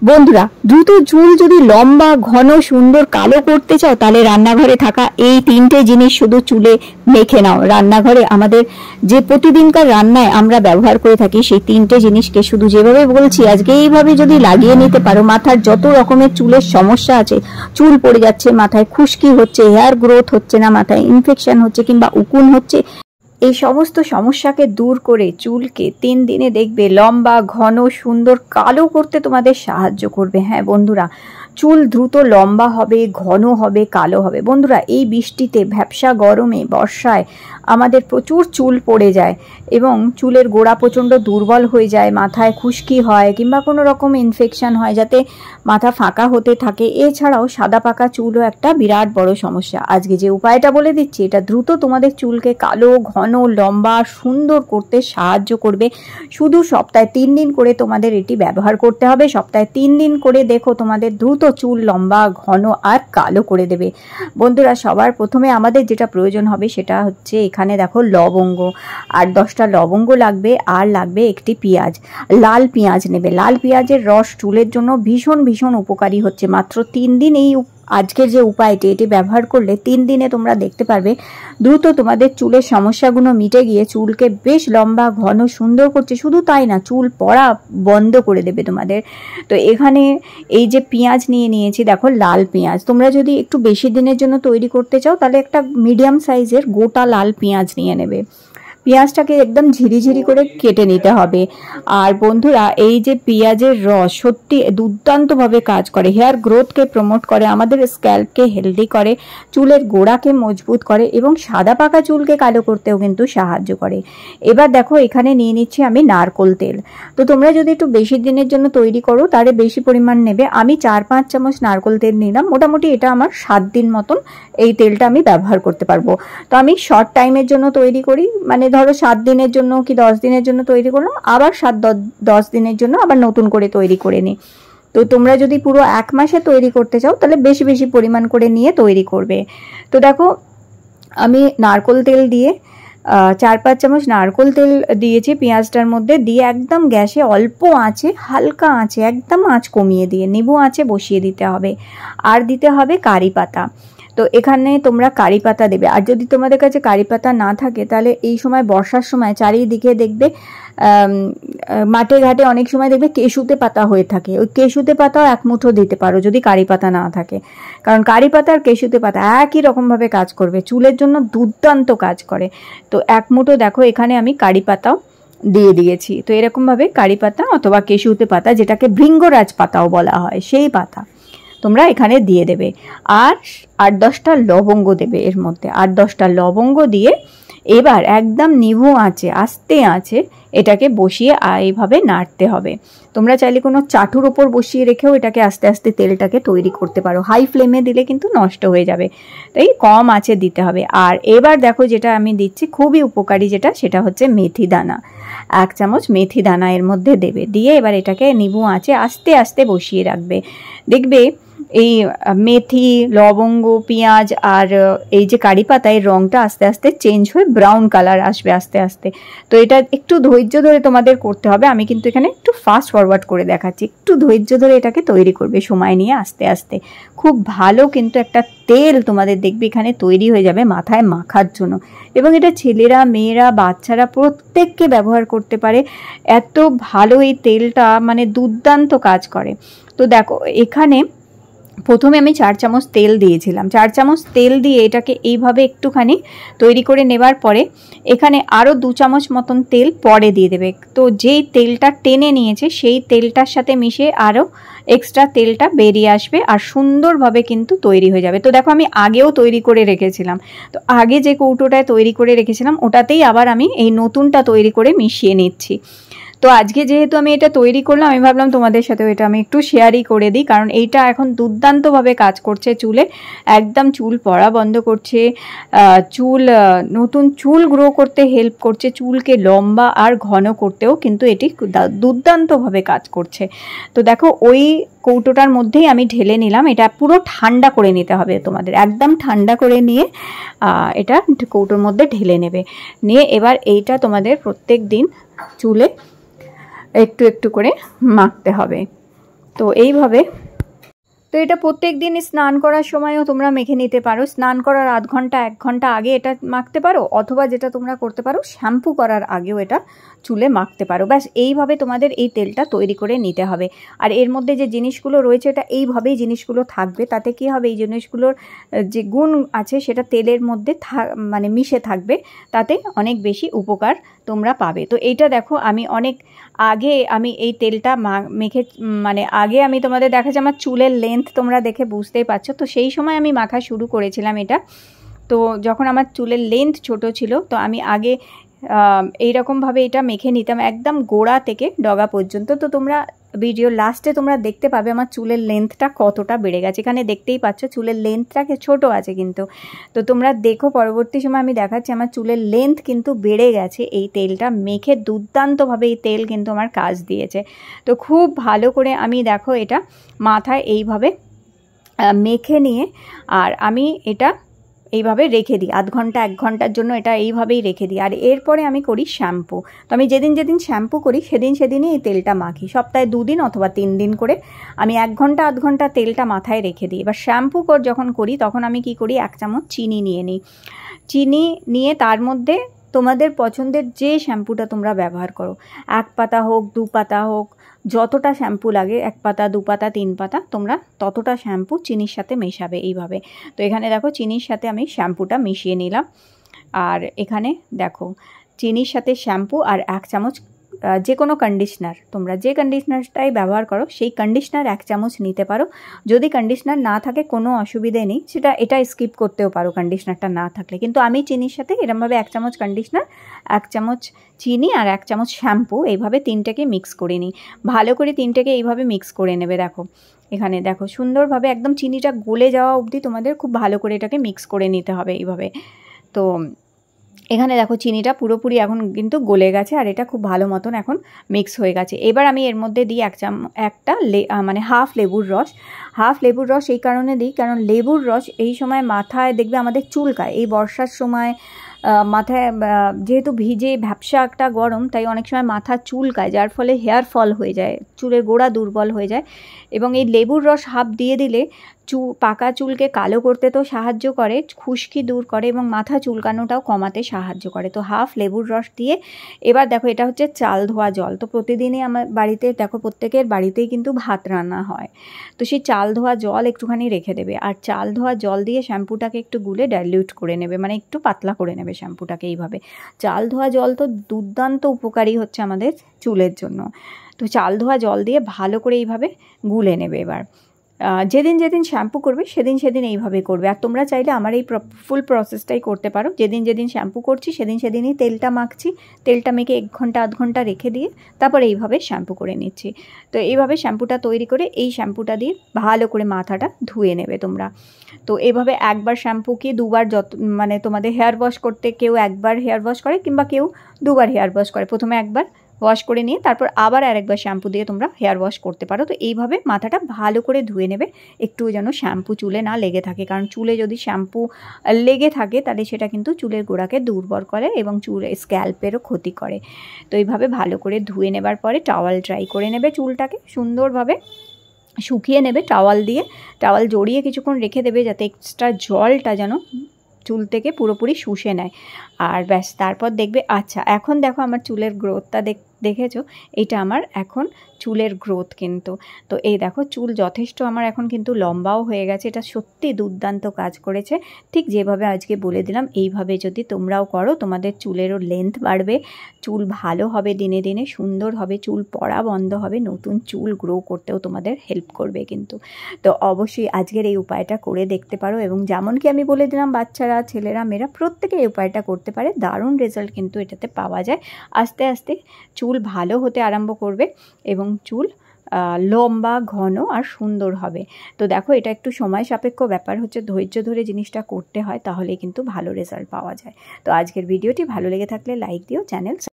বন্ধুরা, দ্রুত চুল যদি লম্বা, ঘন, সুন্দর, কালো করতে চাও তাহলে রান্নাঘরে থাকা এই তিনটে জিনিস শুধু চুলে মেখে নাও। রান্নাঘরে আমাদের যে প্রতিদিনকার রান্নায় আমরা ব্যবহার করে থাকি সেই তিনটে জিনিসকে শুধু যেভাবে বলছি আজকে এইভাবে যদি লাগিয়ে নিতে পারো, মাথার যত রকমের চুলের সমস্যা আছে, চুল পড়ে যাচ্ছে, মাথায় খুশকি হচ্ছে, হেয়ার গ্রোথ হচ্ছে না, মাথায় ইনফেকশন হচ্ছে কিংবা উকুন হচ্ছে, এই সমস্ত সমস্যাকে দূর করে চুলকে 3 দিনে দেখবে লম্বা, ঘন, সুন্দর, কালো করতে তোমাদের সাহায্য করবে। হ্যাঁ বন্ধুরা, চুল দ্রুত লম্বা হবে, ঘন হবে, কালো হবে। বন্ধুরা, এই বৃষ্টিতে, ভ্যাপসা গরমে, বর্ষায় আমাদের প্রচুর চুল পড়ে যায় এবং চুলের গোড়া প্রচণ্ড দুর্বল হয়ে যায়, মাথায় খুশকি হয় কিংবা কোনো রকম ইনফেকশন হয় যাতে মাথা ফাঁকা হতে থাকে। এছাড়াও সাদা পাকা চুলও একটা বিরাট বড় সমস্যা। আজকে যে উপায়টা বলে দিচ্ছি এটা দ্রুত তোমাদের চুলকে কালো, ঘন, লম্বা, সুন্দর করতে সাহায্য করবে। শুধু সপ্তাহে 3 দিন করে তোমাদের এটি ব্যবহার করতে হবে। সপ্তাহে 3 দিন করে দেখো তোমাদের দ্রুত চুল লম্বা, ঘন আর কালো করে দেবে। বন্ধুরা, সবার প্রথমে আমাদের যেটা প্রয়োজন হবে সেটা হচ্ছে এখানে দেখো লবঙ্গ, 8-10টা লবঙ্গ লাগবে, আর লাগবে একটি পেঁয়াজ। লাল পেঁয়াজ নেবে। লাল পেঁয়াজের রস চুলের জন্য ভীষণ ভীষণ উপকারী হচ্ছে। মাত্র 3 দিন এই আজকের যে উপায়টি এটি ব্যবহার করলে 3 দিনে তোমরা দেখতে পারবে দ্রুত তোমাদের চুলের সমস্যাগুলো মিটে গিয়ে চুলকে বেশ লম্বা, ঘন, সুন্দর করছে। শুধু তাই না, চুল পড়া বন্ধ করে দেবে তোমাদের। তো এখানে এই যে পেঁয়াজ নিয়েছি, দেখো লাল পেঁয়াজ। তোমরা যদি একটু বেশি দিনের জন্য তৈরি করতে চাও তাহলে একটা মিডিয়াম সাইজের গোটা লাল পেঁয়াজ নিয়ে নেবে। পেঁয়াজটাকে একদম ঝিরিঝিরি করে কেটে নিতে হবে। আর বন্ধুরা, এই যে পেঁয়াজের রস সত্যি দুর্দান্তভাবে কাজ করে, হেয়ার গ্রোথকে প্রমোট করে, আমাদের স্ক্যাল্পকে হেলদি করে, চুলের গোড়াকে মজবুত করে এবং সাদা পাকা চুলকে কালো করতেও কিন্তু সাহায্য করে। এবার দেখো এখানে নিয়ে নিচ্ছি আমি নারকোল তেল। তো তোমরা যদি একটু বেশি দিনের জন্য তৈরি করো তাহলে বেশি পরিমাণ নেবে। আমি 4-5 চামচ নারকোল তেল নিলাম। মোটামুটি এটা আমার 7 দিন মতন এই তেলটা আমি ব্যবহার করতে পারবো। তো আমি শর্ট টাইমের জন্য তৈরি করি, মানে ধরো 7 দিনের জন্য কি 10 দিনের জন্য তৈরি করলাম, আবার 7-10 দিনের জন্য আবার নতুন করে তৈরি করে নিই। তো তোমরা যদি পুরো 1 মাসে তৈরি করতে চাও তাহলে বেশি বেশি পরিমাণ করে নিয়ে তৈরি করবে। তো দেখো আমি নারকোল তেল দিয়ে 4-5 চামচ নারকোল তেল দিয়েছি পেঁয়াজটার মধ্যে, দিয়ে একদম গ্যাসে অল্প আঁচে, হালকা আঁচে, একদম আঁচ কমিয়ে দিয়ে নিবু আঁচে বসিয়ে দিতে হবে। আর দিতে হবে কারি পাতা। তো এখানে তোমরা কারি পাতা দেবে। আর যদি তোমাদের কাছে কারি পাতা না থাকে তাহলে এই সময় বর্ষার সময় চারিদিকে দেখবে মাঠে ঘাটে অনেক সময় দেখবে কেশুতে পাতা হয়ে থাকে। ওই কেশুতে পাতাও 1 মুঠো দিতে পারো যদি কারি পাতা না থাকে, কারণ কারি পাতা আর কেশুতে পাতা একই রকমভাবে কাজ করবে, চুলের জন্য দুর্দান্ত কাজ করে। তো 1 মুঠো দেখো এখানে আমি কারি পাতাও দিয়ে দিয়েছি। তো এরকমভাবে কারি পাতা অথবা কেশুতে পাতা, যেটাকে ভৃঙ্গরাজ পাতাও বলা হয়, সেই পাতা তোমরা এখানে দিয়ে দেবে। আর 8-10টা লবঙ্গ দেবে এর মধ্যে। 8-10টা লবঙ্গ দিয়ে এবার একদম নিভু আঁচে, আস্তে আঁচে এটাকে বসিয়ে এইভাবে নাড়তে হবে। তোমরা চাইলে কোনো চাটুর ওপর বসিয়ে রেখেও এটাকে আস্তে আস্তে তেলটাকে তৈরি করতে পারো। হাই ফ্লেমে দিলে কিন্তু নষ্ট হয়ে যাবে, তাই কম আঁচে দিতে হবে। আর এবার দেখো যেটা আমি দিচ্ছি খুবই উপকারী, সেটা হচ্ছে মেথি দানা। 1 চামচ মেথি দানা এর মধ্যে দেবে, দিয়ে এবার এটাকে নিভু আঁচে আস্তে আস্তে বসিয়ে রাখবে। দেখবে এই মেথি, লবঙ্গ, পেঁয়াজ আর এই যে কারি পাতা, এর রঙটা আস্তে আস্তে চেঞ্জ হয়ে ব্রাউন কালার আসবে আস্তে আস্তে। তো এটা একটু ধৈর্য ধরে তোমাদের করতে হবে। আমি কিন্তু এখানে একটু ফাস্ট ফরওয়ার্ড করে দেখাচ্ছি। একটু ধৈর্য ধরে এটাকে তৈরি করবে, সময় নিয়ে আস্তে আস্তে। খুব ভালো কিন্তু একটা তেল তোমাদের দেখবে এখানে তৈরি হয়ে যাবে মাথায় মাখার জন্য। এবং এটা ছেলেরা, মেয়েরা, বাচ্চারা প্রত্যেককে ব্যবহার করতে পারে। এত ভালো এই তেলটা, মানে দুর্দান্ত কাজ করে। তো দেখো এখানে প্রথমে আমি 4 চামচ তেল দিয়েছিলাম। 4 চামচ তেল দিয়ে এটাকে এইভাবে একটুখানি তৈরি করে নেবার পরে এখানে আরও 2 চামচ মতন তেল পরে দিয়ে দেবে। তো যেই তেলটা টেনে নিয়েছে সেই তেলটার সাথে মিশে আরও এক্সট্রা তেলটা বেরিয়ে আসবে আর সুন্দরভাবে কিন্তু তৈরি হয়ে যাবে। তো দেখো আমি আগেও তৈরি করে রেখেছিলাম। তো আগে যে কৌটোটায় তৈরি করে রেখেছিলাম ওটাতেই আবার আমি এই নতুনটা তৈরি করে মিশিয়ে নিচ্ছি। তো আজকে যেহেতু আমি এটা তৈরি করলাম, আমি ভাবলাম তোমাদের সাথেও এটা আমি একটু শেয়ারই করে দিই, কারণ এইটা এখন দুর্দান্তভাবে কাজ করছে চুলে। একদম চুল পড়া বন্ধ করছে, নতুন চুল গ্রো করতে হেল্প করছে, চুলকে লম্বা আর ঘন করতেও কিন্তু এটি দুর্দান্তভাবে কাজ করছে। তো দেখো ওই কৌটোটার মধ্যেই আমি ঢেলে নিলাম। এটা পুরো ঠান্ডা করে নিতে হবে তোমাদের, একদম ঠান্ডা করে নিয়ে এটা কৌটোর মধ্যে ঢেলে নেবে। নিয়ে এবার এইটা তোমাদের প্রত্যেক দিন চুলে একটু একটু করে মাখতে হবে। তো এইভাবে, তো এটা প্রত্যেক দিন স্নান করার সময়ও তোমরা মেখে নিতে পারো। স্নান করার আধ ঘন্টা 1 ঘন্টা আগে এটা মাখতে পারো, অথবা যেটা তোমরা করতে পারো শ্যাম্পু করার আগেও এটা চুলে মাখতে পারো। ব্যাস এইভাবে তোমাদের এই তেলটা তৈরি করে নিতে হবে। আর এর মধ্যে যে জিনিসগুলো রয়েছে এটা এইভাবেই জিনিসগুলো থাকবে। তাতে কি হবে, এই জিনিসগুলোর যে গুণ আছে সেটা তেলের মধ্যে মানে মিশে থাকবে, তাতে অনেক বেশি উপকার তোমরা পাবে। তো এইটা দেখো আমি অনেক আগে আমি এই তেলটা মেখে, মানে আগে আমি তোমাদের দেখাচ্ছি, আমার চুলের লেন্থ তোমরা দেখে বুঝতেই পারছো। তো সেই সময় আমি মাখা শুরু করেছিলাম এটা। তো যখন আমার চুলের লেন্থ ছোট ছিল, তো আমি আগে এইরকমভাবে এটা মেখে নিতাম একদম গোড়া থেকে ডগা পর্যন্ত। তো তোমরা ভিডিও লাস্টে তোমরা দেখতে পাবে আমার চুলের লেন্থটা কতটা বেড়ে গেছে। এখানে দেখতেই পাচ্ছ চুলের লেন্থটাকে ছোট আছে কিন্তু, তো তোমরা দেখো পরবর্তী সময় আমি দেখাচ্ছি আমার চুলের লেন্থ কিন্তু বেড়ে গেছে এই তেলটা মেখে। দুর্দান্তভাবে এই তেল কিন্তু আমার কাজ দিয়েছে। তো খুব ভালো করে আমি দেখো এটা মাথায় এইভাবে মেখে নিয়ে, আর আমি এটা এইভাবে রেখে দিই আধ ঘন্টা 1 ঘন্টার জন্য, এটা এইভাবেই রেখে দিই। আর এরপরে আমি করি শ্যাম্পু। তো আমি যেদিন যেদিন শ্যাম্পু করি সেদিনই এই তেলটা মাখি। সপ্তাহে 2 দিন অথবা 3 দিন করে আমি 1 ঘন্টা আধ ঘন্টা তেলটা মাথায় রেখে দিই। এবার শ্যাম্পু যখন করি তখন আমি কি করি, 1 চামচ চিনি নিয়ে নিই। চিনি নিয়ে তার মধ্যে তোমাদের পছন্দের যে শ্যাম্পুটা তোমরা ব্যবহার করো, 1 পাতা হোক 2 পাতা হোক, যতটা শ্যাম্পু লাগে 1 পাতা 2 পাতা 3 পাতা তোমরা ততটা শ্যাম্পু চিনির সাথে মেশাবে এইভাবে। তো এখানে দেখো চিনির সাথে আমি শ্যাম্পুটা মিশিয়ে নিলাম। আর এখানে দেখো চিনির সাথে শ্যাম্পু আর 1 চামচ যে কোনো কন্ডিশনার, তোমরা যে কন্ডিশনারটাই ব্যবহার করো সেই কন্ডিশনার 1 চামচ নিতে পারো। যদি কন্ডিশনার না থাকে কোনো অসুবিধে নেই, এটা স্কিপ করতেও পারো কন্ডিশনারটা না থাকলে। কিন্তু আমি চিনির সাথে এরমভাবে 1 চামচ কন্ডিশনার, 1 চামচ চিনি আর 1 চামচ শ্যাম্পু এইভাবে 3টেকে মিক্স করে নিই। ভালো করে 3টেকে এইভাবে মিক্স করে নেবে। দেখো এখানে দেখো সুন্দরভাবে একদম চিনিটা গলে যাওয়া অবধি তোমাদের খুব ভালো করে এটাকে মিক্স করে নিতে হবে এইভাবে। তো এখানে দেখো চিনিটা পুরোপুরি এখন কিন্তু গলে গেছে আর এটা খুব ভালো মতন এখন মিক্স হয়ে গেছে। এবার আমি এর মধ্যে দিই একটা মানে হাফ লেবুর রস। হাফ লেবুর রস এই কারণে দিই কারণ লেবুর রস এই সময় মাথায় দেখবে আমাদের চুলকায়। এই বর্ষার সময় মাথায় যেহেতু ভিজে ভ্যাপসা একটা গরম, তাই অনেক সময় মাথা চুলকায়, যার ফলে হেয়ার ফল হয়ে যায়, চুলের গোড়া দুর্বল হয়ে যায়। এবং এই লেবুর রস হাফ দিয়ে দিলে পাকা চুলকে কালো করতে তো সাহায্য করে, খুশকি দূর করে এবং মাথা চুলকানোটাও কমাতে সাহায্য করে। তো হাফ লেবুর রস দিয়ে এবার দেখো এটা হচ্ছে চাল ধোয়া জল। তো প্রতিদিনই আমার বাড়িতে দেখো প্রত্যেকের বাড়িতেই কিন্তু ভাত রান্না হয়, তো সেই চাল ধোয়া জল একটুখানি রেখে দেবে। আর চাল ধোয়া জল দিয়ে শ্যাম্পুটাকে একটু গুলে ডাইলিউট করে নেবে, মানে একটু পাতলা করে নেবে শ্যাম্পুটাকে এইভাবে। চাল ধোয়া জল তো দুর্দান্ত উপকারী হচ্ছে আমাদের চুলের জন্য। তো চাল ধোয়া জল দিয়ে ভালো করে এইভাবে গুলে নেবে। এবার যেদিন যেদিন শ্যাম্পু করবে সেদিন এইভাবে করবে। আর তোমরা চাইলে আমার এই ফুল প্রসেসটাই করতে পারো। যেদিন শ্যাম্পু করছি সেদিনই তেলটা মাখছি, তেলটা মেখে 1 ঘন্টা আধ ঘন্টা রেখে দিয়ে তারপর এইভাবে শ্যাম্পু করে নিচ্ছি। তো এইভাবে শ্যাম্পুটা তৈরি করে এই শ্যাম্পুটা দিয়ে ভালো করে মাথাটা ধুয়ে নেবে তোমরা। তো এইভাবে একবার শ্যাম্পু কি দুবার, মানে তোমাদের হেয়ার ওয়াশ করতে কেউ একবার হেয়ার ওয়াশ করে কিংবা কেউ 2বার হেয়ার ওয়াশ করে। প্রথমে একবার ওয়াশ করে নিয়ে তারপর আবার আরেকবার শ্যাম্পু দিয়ে তোমরা হেয়ার ওয়াশ করতে পারো। তো এইভাবে মাথাটা ভালো করে ধুয়ে নেবে, একটু যেন শ্যাম্পু চুলে না লেগে থাকে, কারণ চুলে যদি শ্যাম্পু লেগে থাকে তাহলে সেটা কিন্তু চুলের গোড়াকে দুর্বল করে এবং চুলের স্ক্যাল্পেরও ক্ষতি করে। তো এইভাবে ভালো করে ধুয়ে নেবার পরে টাওয়াল ড্রাই করে নেবে, চুলটাকে সুন্দরভাবে শুকিয়ে নেবে টাওয়াল দিয়ে। টাওয়াল জড়িয়ে কিছুক্ষণ রেখে দেবে যাতে এক্সট্রা জলটা যেন চুল থেকে পুরোপুরি শুষে নেয়। আর ব্যাস তারপর দেখবে আচ্ছা এখন দেখো আমার চুলের গ্রোথটা দেখেছো, এটা আমার এখন চুলের গ্রোথ কিন্তু। তো এই দেখো চুল যথেষ্ট আমার এখন কিন্তু লম্বাও হয়ে গেছে। এটা সত্যি দুর্দান্ত কাজ করেছে। ঠিক যেভাবে আজকে বলে দিলাম এইভাবে যদি তোমরাও করো তোমাদের চুলেরও লেন্থ বাড়বে, চুল ভালো হবে, দিনে দিনে সুন্দর হবে, চুল পড়া বন্ধ হবে, নতুন চুল গ্রো করতেও তোমাদের হেল্প করবে কিন্তু। তো অবশ্যই আজকের এই উপায়টা করে দেখতে পারো এবং যেমন কি আমি বলে দিলাম বাচ্চারা ছেলেরা মেয়েরা প্রত্যেকে এই উপায়টা করতে পারে। দারুণ রেজাল্ট কিন্তু এটাতে পাওয়া যায়। আস্তে আস্তে চুল ভালো হতে আরম্ভ করবে এবং চুল লম্বা ঘন আর সুন্দর হবে। তো দেখো এটা একটু সময় সাপেক্ষ ব্যাপার, হচ্ছে ধৈর্য ধরে জিনিসটা করতে হয়, তাহলে কিন্তু ভালো রেজাল্ট পাওয়া যায়। তো আজকের ভিডিওটি ভালো লেগে থাকলে লাইক দিও, চ্যানেল